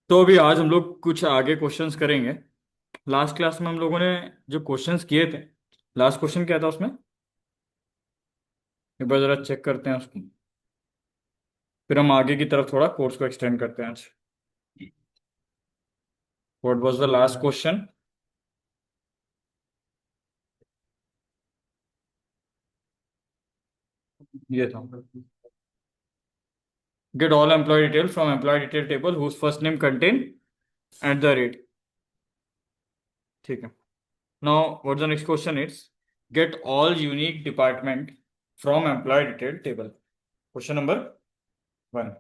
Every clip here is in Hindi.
तो अभी आज हम लोग कुछ आगे क्वेश्चंस करेंगे। लास्ट क्लास में हम लोगों ने जो क्वेश्चंस किए थे, लास्ट क्वेश्चन क्या था उसमें, एक बार जरा चेक करते हैं उसको। फिर हम आगे की तरफ थोड़ा कोर्स को एक्सटेंड करते हैं आज। What was the last question? ये था, get all employee detail from employee detail table whose first name contain at the rate. ठीक है। Now what the next question is, get all unique department from employee detail table. Question number 1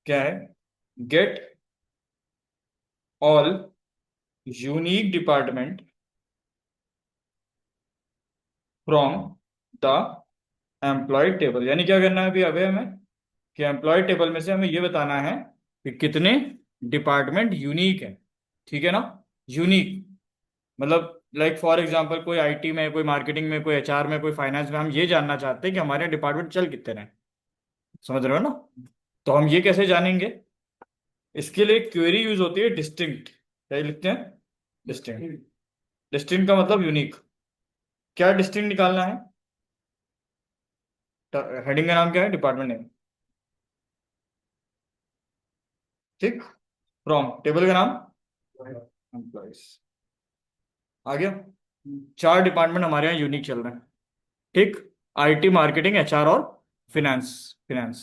क्या है? Get all unique department from the employee table. यानी क्या करना है अभी अभी हमें, कि एम्प्लॉय टेबल में से हमें ये बताना है कि कितने डिपार्टमेंट यूनिक है। ठीक है ना? यूनिक मतलब लाइक फॉर एग्जांपल कोई आईटी में, कोई मार्केटिंग में, कोई एचआर में, कोई फाइनेंस में, हम ये जानना चाहते हैं कि हमारे डिपार्टमेंट चल कितने रहे। समझ रहे हो ना? तो हम ये कैसे जानेंगे? इसके लिए क्वेरी यूज होती है डिस्टिंक्ट। क्या लिखते हैं? डिस्टिंक्ट। डिस्टिंक्ट का मतलब यूनिक। क्या डिस्टिंक्ट निकालना है? हेडिंग का नाम क्या है? Department name. ठीक। फ्रॉम टेबल का नाम एम्प्लॉयज। आ गया? चार डिपार्टमेंट हमारे यहाँ यूनिक चल रहे हैं। ठीक। आईटी, मार्केटिंग, एचआर और फिनेंस। फिनेंस।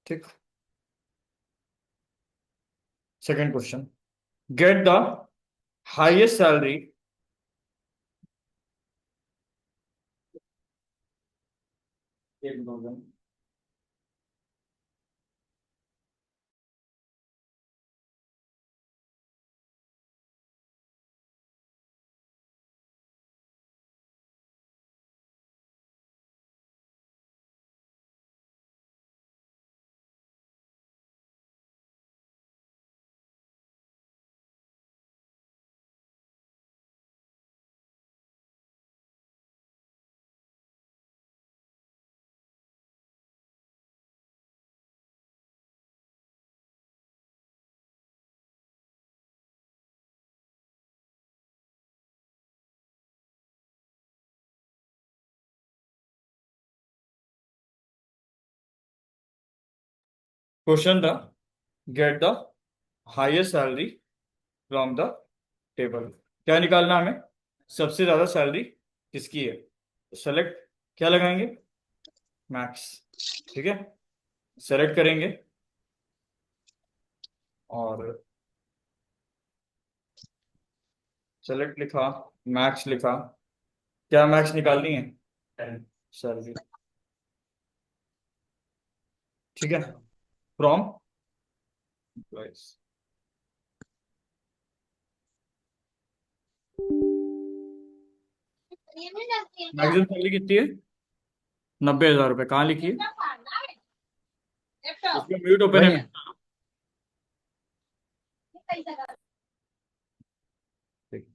ठीक। Second question, get the highest salary. एक मिनट। क्वेश्चन था, get the highest salary from the table. क्या निकालना हमें? सबसे ज्यादा सैलरी किसकी है? सेलेक्ट, क्या लगाएंगे? मैक्स। ठीक है। सेलेक्ट करेंगे और सेलेक्ट लिखा, मैक्स लिखा। क्या मैक्स निकालनी है? सैलरी। ठीक है। From employees. मैक्सिमम सैलरी कितनी है? 90,000 रुपये। कहाँ लिखी है? उसमें म्यूट ओपन है। वही है। ठीक।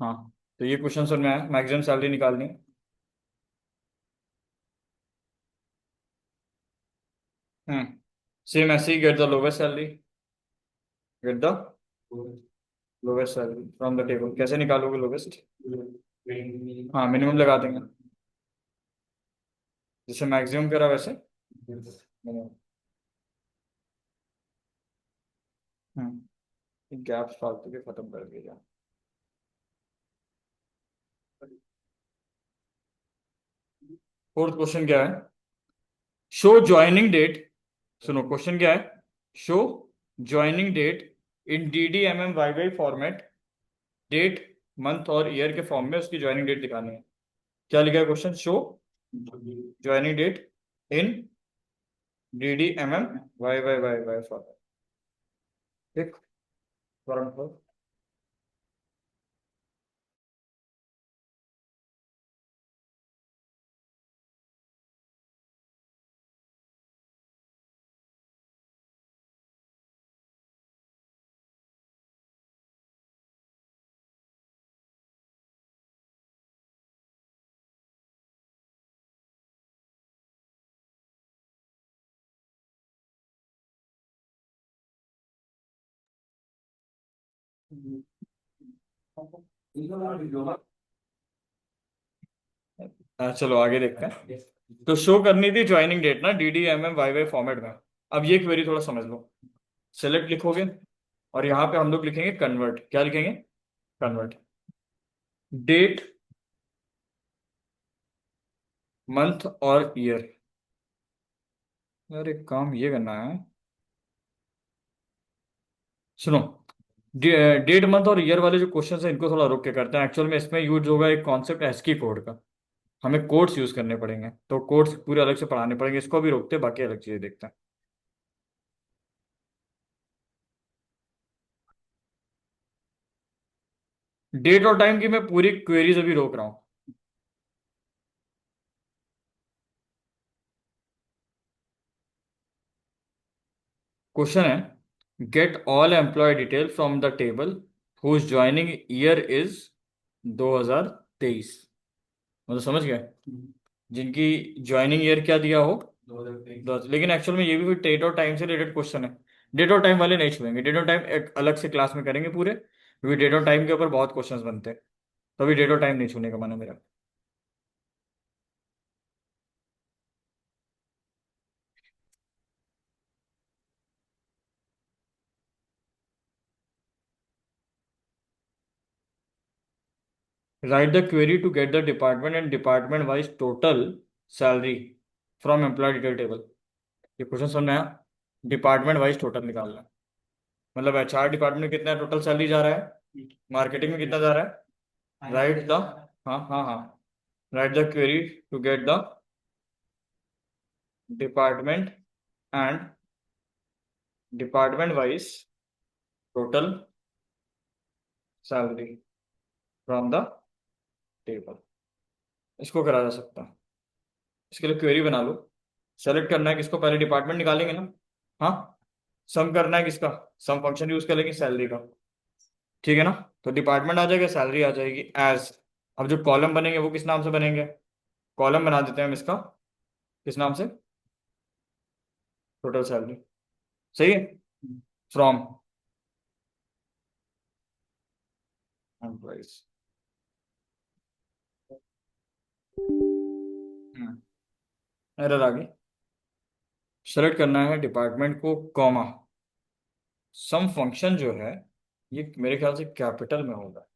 हाँ, तो ये क्वेश्चन सुन में आया, मैक्सिमम सैलरी निकालनी है। हम्म। सेम ऐसे ही, get the lowest salary. Get the lowest salary from the table. कैसे निकालोगे लोवेस्ट? हाँ, मिनिमम लगा देंगे, जैसे मैक्सिमम करा वैसे मिनिमम। गैप्स फालतू के खत्म कर दिए जाए। फोर्थ क्वेश्चन क्या है? Show joining date. सुनो क्वेश्चन क्या है। Show joining date in D D M M Y Y format. Date, month और ईयर के फॉर्म में उसकी ज्वाइनिंग डेट दिखानी है। क्या लिखा है question? Show joining date in D D M M Y Y Y Y format. ठीक। फॉर्म चलो आगे देखते हैं। तो शो करनी थी ज्वाइनिंग डेट ना DDMM YY फॉर्मेट में। अब ये क्वेरी थोड़ा समझ लो। सेलेक्ट लिखोगे और यहाँ पे हम लोग लिखेंगे कन्वर्ट। क्या लिखेंगे? कन्वर्ट। डेट, मंथ और ईयर। यार एक काम ये करना है, सुनो। डेट, मंथ और ईयर वाले जो क्वेश्चन है इनको थोड़ा रुक के करते हैं। एक्चुअल में इसमें यूज होगा एक कॉन्सेप्ट एस्की कोड का। हमें कोड्स यूज करने पड़ेंगे, तो कोड्स पूरे अलग से पढ़ाने पड़ेंगे। इसको भी रोकते हैं, बाकी अलग चीजें देखते हैं। डेट और टाइम की मैं पूरी क्वेरीज अभी रोक रहा हूँ। क्वेश्चन है, get all employee detail from the table whose joining year is 2023। मतलब समझ गए? जिनकी ज्वाइनिंग ईयर क्या दिया हो, 2023। लेकिन एक्चुअल में ये भी कोई डेट और टाइम से रिलेटेड क्वेश्चन है। डेट और टाइम वाले नहीं छुएंगे, डेट और टाइम एक अलग से क्लास में करेंगे पूरे, क्योंकि डेट और टाइम के ऊपर बहुत क्वेश्चंस बनते हैं। तो अभी डेट और टाइम नहीं छूने का मन है मेरा। Write the query to get the department and department wise total salary from employee detail table. ये क्वेश्चन समझ में आया? डिपार्टमेंट वाइज टोटल निकालना है। मतलब HR डिपार्टमेंट में कितना टोटल सैलरी जा रहा है, मार्केटिंग में कितना जा रहा है। राइट द, हाँ हाँ हाँ, write the query to get the department and department wise total salary from the table. इसको करा जा सकता है। इसके लिए क्वेरी बना लो। सेलेक्ट करना है किसको, पहले डिपार्टमेंट निकालेंगे ना। हाँ, सम करना है किसका, सम फंक्शन यूज करेंगे सैलरी का। ठीक है ना? तो डिपार्टमेंट आ जाएगा, सैलरी आ जाएगी एज। अब जो कॉलम बनेंगे वो किस नाम से बनेंगे? कॉलम बना देते हैं हम इसका, किस नाम से? Total salary. सही है। From employees. एरर आ गई। सेलेक्ट करना है डिपार्टमेंट को, कॉमा, सम फंक्शन जो है ये मेरे ख्याल से कैपिटल में होगा।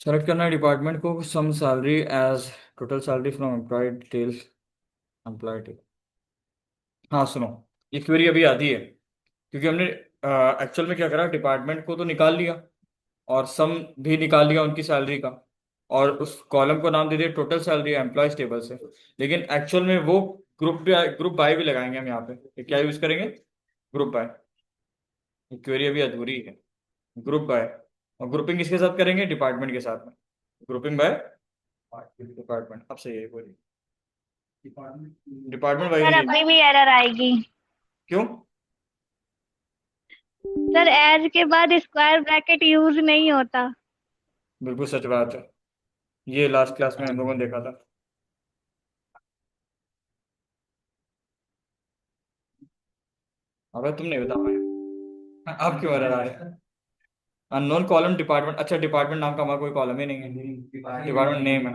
सेलेक्ट करना है डिपार्टमेंट को, sum salary as total salary from employ details, employ detail. हाँ सुनो, ये क्वेरी अभी आती है क्योंकि हमने एक्चुअल में क्या करा, डिपार्टमेंट को तो निकाल लिया और सम भी निकाल लिया उनकी सैलरी का, और उस कॉलम को नाम दे दिया टोटल सैलरी एम्प्लॉयज टेबल से। लेकिन एक्चुअल में वो ग्रुप बाय भी लगाएंगे हम यहाँ पे। ये क्या यूज करेंगे? Group by. क्वेरी अभी अधूरी है। ग्रुप बाय, और ग्रुपिंग किसके साथ करेंगे? डिपार्टमेंट के साथ में। Grouping by department. अब सही है क्वेरी। डिपार्टमेंट वाइज सर नहीं। अभी भी एरर आएगी। क्यों? सर एज के बाद स्क्वायर ब्रैकेट यूज नहीं होता। बिल्कुल सच बात है। ये लास्ट क्लास में हम लोगों ने देखा था। अबे तुम नहीं बता पाए, अब क्यों एरर आ रहा है? अननोन कॉलम डिपार्टमेंट, अच्छा डिपार्टमेंट नाम का हमारा कोई कॉलम ही नहीं है, डिपार्टमेंट नेम है।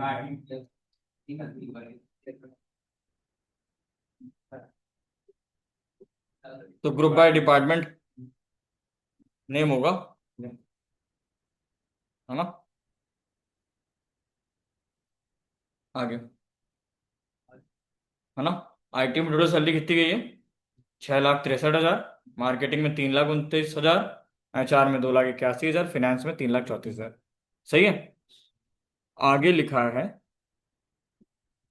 तो ग्रुप बाय डिपार्टमेंट नेम होगा, है ना? आगे, है ना? IT में टोटल सैलरी कितनी गई है? 6,63,000। मार्केटिंग में 3,29,000। HR में 2,81,000। फिनेंस में 3,34,000। सही है। आगे लिखा है,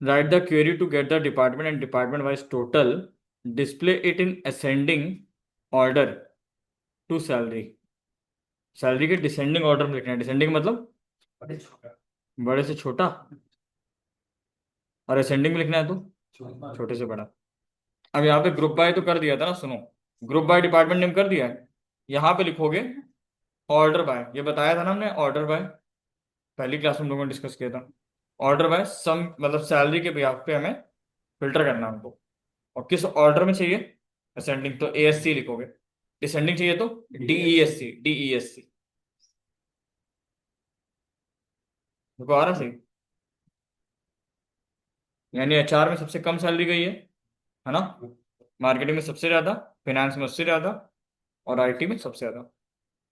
write the query to get the department and department wise total, display it in ascending order to salary. Salary के डिसेंडिंग ऑर्डर में लिखना है। डिसेंडिंग मतलब बड़े से छोटा, और असेंडिंग में लिखना है तो छोटे से बड़ा। अब यहाँ पे ग्रुप बाय तो कर दिया था ना, सुनो। ग्रुप बाय डिपार्टमेंट नेम कर दिया है। यहाँ पे लिखोगे ऑर्डर बाय, ये बताया था ना हमने, ऑर्डर बाय पहली क्लास में हम लोगों ने डिस्कस किया था। ऑर्डर बाय सम, मतलब सैलरी के बिहाफ पे हमें फिल्टर करना है हमको। और किस ऑर्डर में चाहिए? असेंडिंग तो ASC लिखोगे, डिसेंडिंग चाहिए तो DESC, DESC। देखो आ रहा सही। यानी HR में सबसे कम सैलरी गई है ना? मार्केटिंग में सबसे ज्यादा, फाइनेंस में उससे ज्यादा, और IT में सबसे ज्यादा।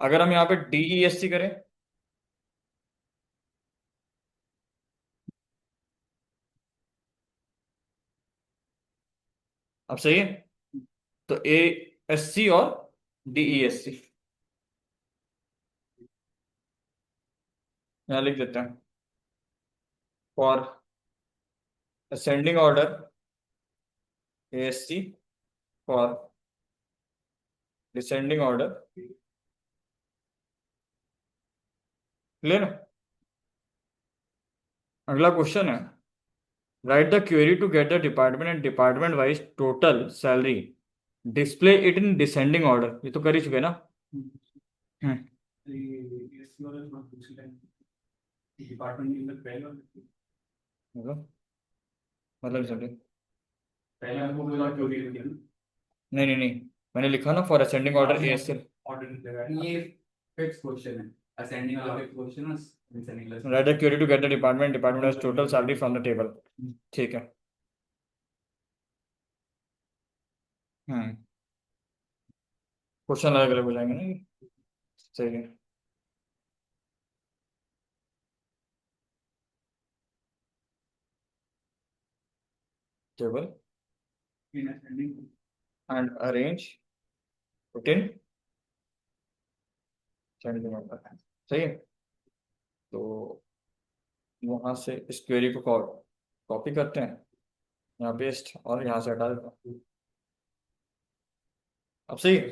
अगर हम यहाँ पे DESC करें, अब सही है? तो ASC और DESC यहाँ लिख देते हैं। For ascending order ASC, for descending order, clear? अगला क्वेश्चन है, write the query to get the department and department wise total salary, display it in descending order. ये तो कर ही चुके ना? हम्म। मतलब समझे? नहीं नहीं नहीं, मैंने लिखा ना for ascending order ASC। Write the query to get the department wise total salary from the table. ठीक है। हम्म। क्वेश्चन अलग अलग हो जाएंगे ना ये? सही है। Table and arrange routine sending order. सही है। तो वहां से इस क्वेरी को कॉपी करते हैं, यहाँ पेस्ट, और यहाँ से हटा देते हैं। अब सही है।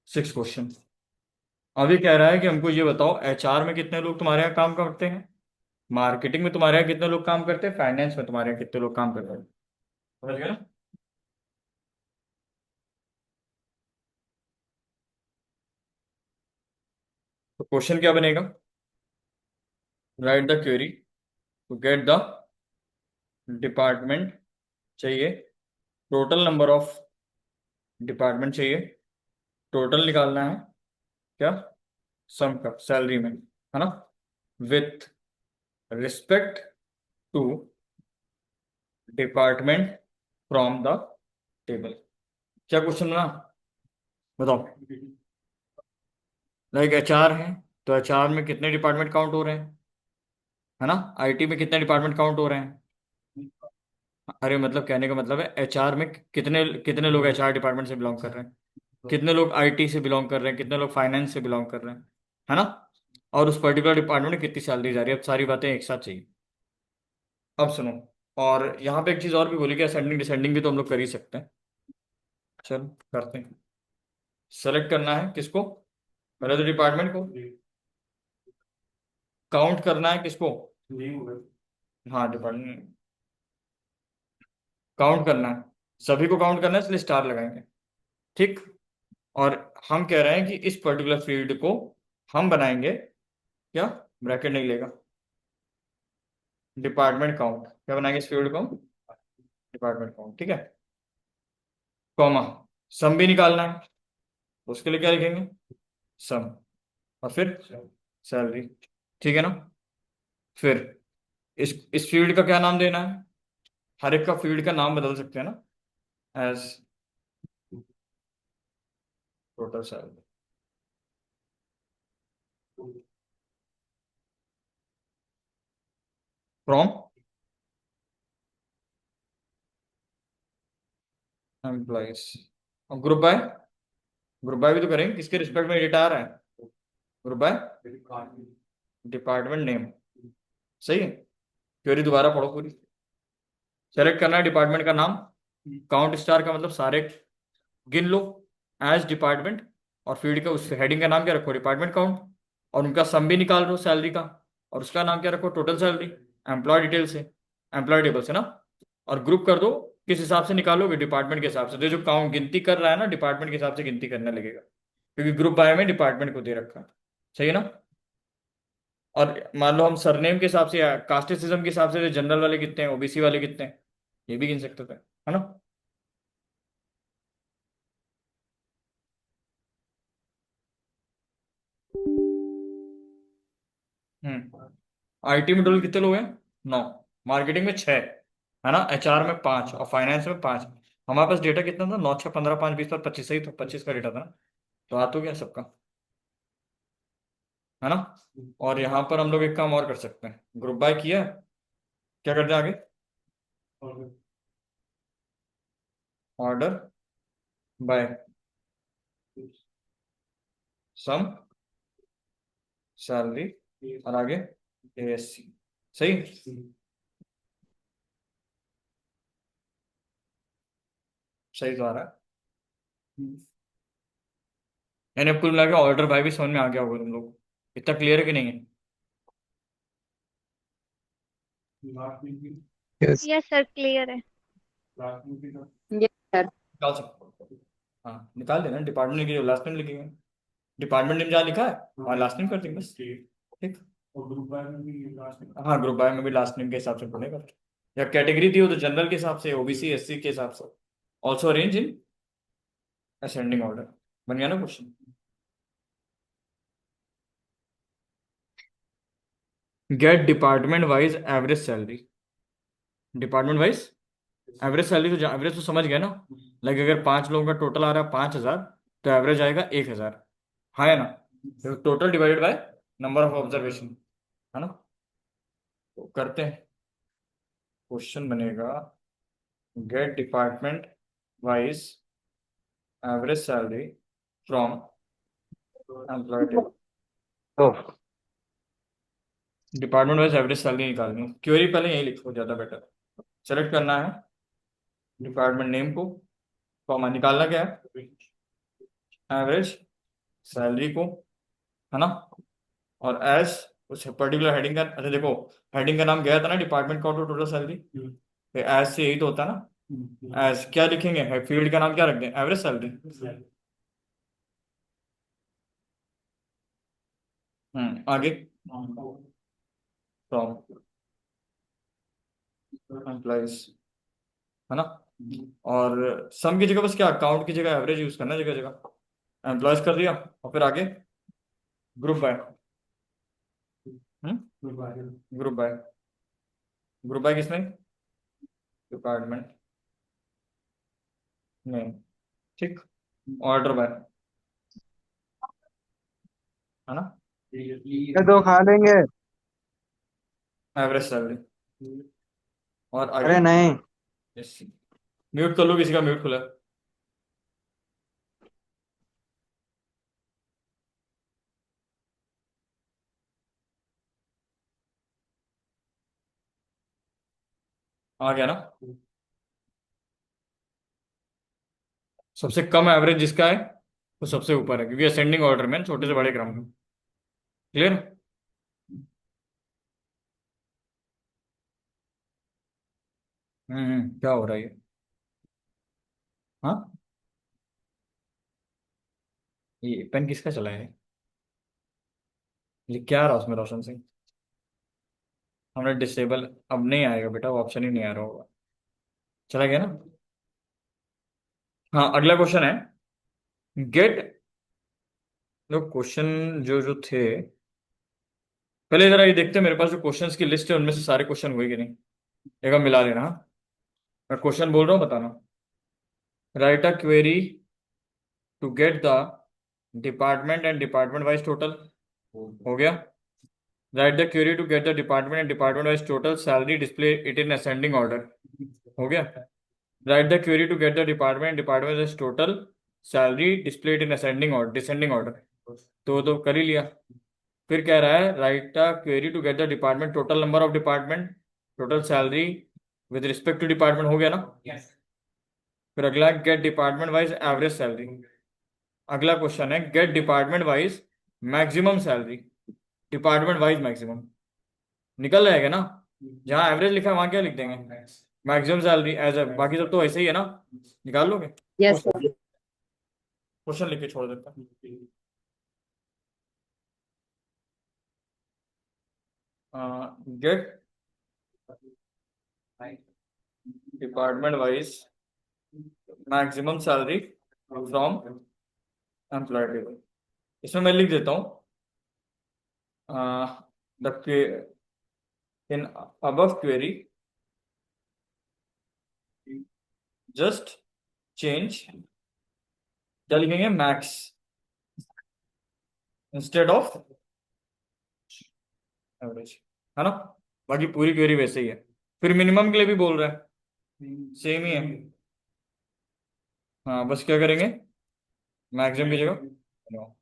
6 क्वेश्चन। अभी कह रहा है कि हमको ये बताओ, HR में कितने लोग तुम्हारे यहाँ काम करते हैं, मार्केटिंग में तुम्हारे यहाँ कितने लोग काम करते हैं, फाइनेंस में तुम्हारे यहाँ कितने लोग काम करते हैं। समझ गए ना? तो क्वेश्चन क्या बनेगा? Write the query to get the department चाहिए, टोटल नंबर ऑफ डिपार्टमेंट चाहिए, टोटल निकालना है क्या, सम का सैलरी में, है ना, with respect to department from the table. क्या क्वेश्चन बना? बताओ। लाइक HR है, तो HR में कितने डिपार्टमेंट काउंट हो रहे हैं, है ना? IT में कितने डिपार्टमेंट काउंट हो रहे हैं? अरे मतलब कहने का मतलब है HR में कितने कितने लोग HR डिपार्टमेंट से बिलोंग कर रहे हैं, कितने लोग IT से बिलोंग कर रहे हैं, कितने लोग फाइनेंस से बिलोंग कर रहे हैं, है ना? और उस पर्टिकुलर डिपार्टमेंट में कितनी सैलरी जा रही है। अब सारी बातें एक साथ चाहिए। अब सुनो, और यहाँ पे एक चीज और भी बोली कि असेंडिंग डिसेंडिंग भी तो हम लोग कर ही सकते हैं। चलो करते हैं। सेलेक्ट करना है किसको? पहले तो डिपार्टमेंट को काउंट करना है, किसको? हाँ डिपार्टमेंट काउंट करना है, सभी को काउंट करना है, इसलिए स्टार लगाएंगे। ठीक। और हम कह रहे हैं कि इस पर्टिकुलर फील्ड को हम बनाएंगे क्या, ब्रैकेट नहीं लेगा, डिपार्टमेंट काउंट। क्या बनाएंगे इस फील्ड को? Department count. ठीक है। कॉमा, सम भी निकालना है, उसके लिए क्या लिखेंगे? सम। और फिर सैलरी। ठीक है ना? फिर इस फील्ड का क्या नाम देना है? हर एक का फील्ड का नाम बदल सकते हैं ना, as total salary from employees. और ग्रुप बाय भी तो करेंगे, किसके रिस्पेक्ट में डेटा आ रहा है? Group by department name. सही है। क्वेरी दोबारा पढ़ो पूरी। सेलेक्ट करना है डिपार्टमेंट का नाम, काउंट स्टार का मतलब सारे गिन लो, एज डिपार्टमेंट, और फील्ड का उस हेडिंग का नाम क्या रखो? Department count. और उनका सम भी निकाल लो सैलरी का, और उसका नाम क्या रखो? Total salary. एम्प्लॉय डिटेल से, एम्प्लॉय टेबल से ना। और ग्रुप कर दो, किस हिसाब से निकालोगे? डिपार्टमेंट के हिसाब से। तो जो काउंट गिनती कर रहा है ना, डिपार्टमेंट के हिसाब से गिनती करने लगेगा, क्योंकि ग्रुप बाय में डिपार्टमेंट को दे रखा है। सही है ना? और मान लो हम सरनेम के हिसाब से या कास्टिसिज्म के हिसाब से जनरल वाले कितने हैं, ओबीसी वाले कितने हैं, ये भी गिन सकते थे, है ना। आईटी में टोटल कितने लोग हैं? 9। मार्केटिंग में 6, है ना। एचआर में 5 और फाइनेंस में 5। हमारे पास डेटा कितना था? 9 6 15 5 20 पर 25, सही तो 25 का डेटा था ना। तो आ तो गया सबका, है ना। और यहाँ पर हम लोग एक काम और कर सकते हैं, ग्रुप बाय किया, क्या करते हैं आगे? ऑर्डर बाय सम सैलरी और आगे एएससी, सही। सही तो आ रहा है। यानी अब कुल मिला के ऑर्डर बाय भी समझ में आ गया होगा तुम लोग, इतना क्लियर है कि नहीं है? यस। यस सर, क्लियर है। Yes sir. निकाल सकते हो। हाँ निकाल देना, डिपार्टमेंट लिखिए, लास्ट नेम लिखेंगे। डिपार्टमेंट नेम जहाँ लिखा है वहाँ लास्ट नेम कर देंगे बस, ठीक। हाँ ग्रुप बाय में भी लास्ट नेम के हिसाब से पड़ेगा, या कैटेगरी दी हो तो जनरल के हिसाब से, ओबीसी एससी के हिसाब से। Also arrange in ascending order. बन गया ना question? Get department wise average salary. Department wise average salary, तो एवरेज तो समझ गया ना। लाइक अगर 5 लोगों का टोटल आ रहा है 5,000, तो एवरेज आएगा 1,000, हाँ है ना। Total divided by number of observation, है ना। तो करते हैं, क्वेश्चन बनेगा get department wise average salary from employee table. तो डिपार्टमेंट वाइज एवरेज सैलरी निकालनी है, क्वेरी पहले यही लिखो, ज़्यादा बेटर। सेलेक्ट करना है डिपार्टमेंट नेम को, कॉमा निकालना क्या है? एवरेज सैलरी को, है ना। और एज उस पर्टिकुलर हेडिंग का, अच्छा देखो, हेडिंग का नाम गया था ना डिपार्टमेंट का टोटल सैलरी, एज से यही तो होता है ना। एज क्या लिखेंगे, फील्ड का नाम क्या रख दें? Average salary. आगे फ्रॉम एम्प्लॉइज, है ना। और सम की जगह बस क्या, अकाउंट की जगह एवरेज यूज करना है जगह जगह। एम्प्लॉयज कर दिया, और फिर आगे group by. Group by, group by किसमें? डिपार्टमेंट में, ठीक। ऑर्डर बाय, है ना। ये तो खा लेंगे। एवरेज सैलरी, और आगे अरे नहीं। म्यूट कर लो, किसी का म्यूट खुला है। आ गया ना। सबसे कम एवरेज जिसका है वो सबसे ऊपर है, क्योंकि असेंडिंग ऑर्डर में छोटे से बड़े क्रम में। क्लियर? क्या हो रहा है ये? हाँ, ये पेन किसका चला है? ये क्या आ रहा है उसमें, रोशन सिंह? हमने डिसेबल, अब नहीं आएगा बेटा, वो ऑप्शन ही नहीं आ रहा होगा, चला गया ना। हाँ अगला क्वेश्चन है, गेट, लोग क्वेश्चन जो जो थे, पहले जरा ये देखते हैं मेरे पास जो क्वेश्चंस की लिस्ट है उनमें से सारे क्वेश्चन हुए कि नहीं, एक बार मिला लेना, हाँ? मैं क्वेश्चन बोल रहा हूँ, बताना। Write a query to get the department and department wise total, हो गया। Write the query to get the department and department wise total salary, display it in ascending order, हो गया। Write the query to get the department department wise total salary, display it in ascending order, descending order, तो कर ही लिया। फिर कह रहा है write the query to get the department total number of department, total salary with respect to department, हो गया ना। फिर अगला get department wise average salary. अगला क्वेश्चन है get department wise maximum salary, department wise maximum, निकल जाएगा ना। जहाँ एवरेज लिखा है वहां क्या लिख देंगे? मैक्सिमम सैलरी एज ए, बाकी सब तो ऐसे ही है ना। निकाल लोगे? Yes sir. क्वेश्चन लिख के छोड़ देता हूं। Get department wise maximum salary from employee table. इसमें मैं लिख देता हूँ इन above query just change, क्या लिखेंगे, मैक्स इंस्टेड ऑफ एवरेज, है ना। बाकी पूरी क्वेरी वैसे ही है। फिर मिनिमम के लिए भी बोल रहा है, सेम ही है। हाँ, बस क्या करेंगे, मैक्सिमम की जगह।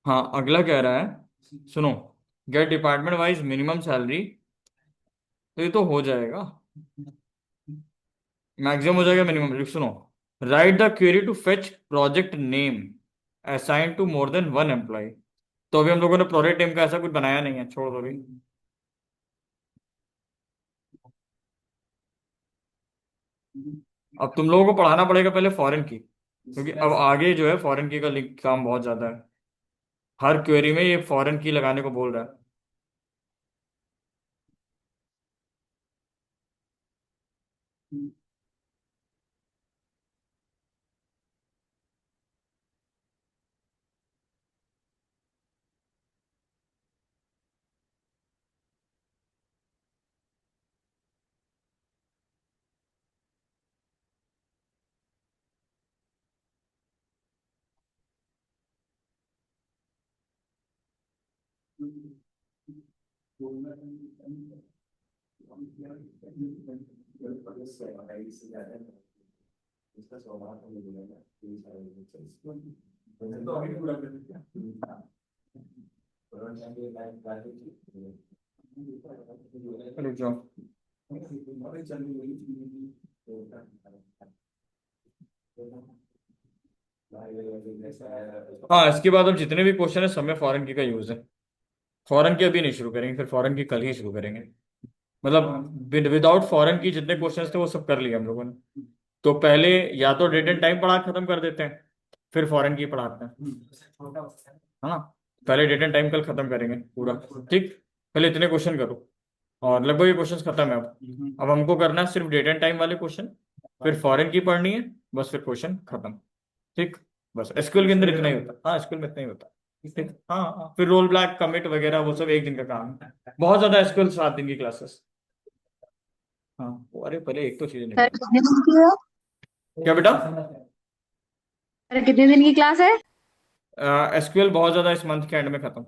हाँ, अगला कह रहा है, सुनो, get department wise minimum salary, तो ये तो हो जाएगा, मैक्सिमम हो जाएगा मिनिमम। सुनो, write the query to fetch project name assign to more than one employee. तो अभी हम लोगों ने प्रोजेक्ट नेम का ऐसा कुछ बनाया नहीं है, छोड़ दो अभी। अब तुम लोगों को पढ़ाना पड़ेगा पहले फॉरेन की, क्योंकि अब आगे जो है फॉरेन की का लिंक काम बहुत ज्यादा है। हर क्वेरी में ये फॉरेन की लगाने को बोल रहा है। रुक जाओ। हाँ, इसके बाद अब जितने भी क्वेश्चन है सब में फॉरेन की का यूज है। फॉरेन की अभी नहीं शुरू करेंगे, फिर फॉरेन की कल ही शुरू करेंगे। मतलब विदाउट फॉरेन की जितने क्वेश्चंस थे वो सब कर लिए हम लोगों ने। तो पहले या तो डेट एंड टाइम पढ़ा खत्म कर देते हैं, फिर फॉरेन की पढ़ाते हैं, है ना। पहले डेट एंड टाइम कल खत्म करेंगे पूरा, ठीक। पहले इतने क्वेश्चन करो, और लगभग ये क्वेश्चन खत्म है। अब हमको करना है सिर्फ डेट एंड टाइम वाले क्वेश्चन, फिर फॉरेन की पढ़नी है, बस फिर क्वेश्चन खत्म, ठीक। बस एसक्यूएल के अंदर इतना ही होता है। हाँ, एसक्यूएल में इतना ही होता है, ठीक। हाँ हाँ, फिर रोल बैक कमिट वगैरह वो सब एक दिन का काम है। बहुत ज्यादा एसक्यूएल 7 दिन की क्लासेस। हाँ, अरे पहले एक तो चीजें सर निपटा। कितने दिन की है? क्या बेटा, सर कितने दिन की क्लास है? एसक्यूएल बहुत ज्यादा इस मंथ के एंड में खत्म।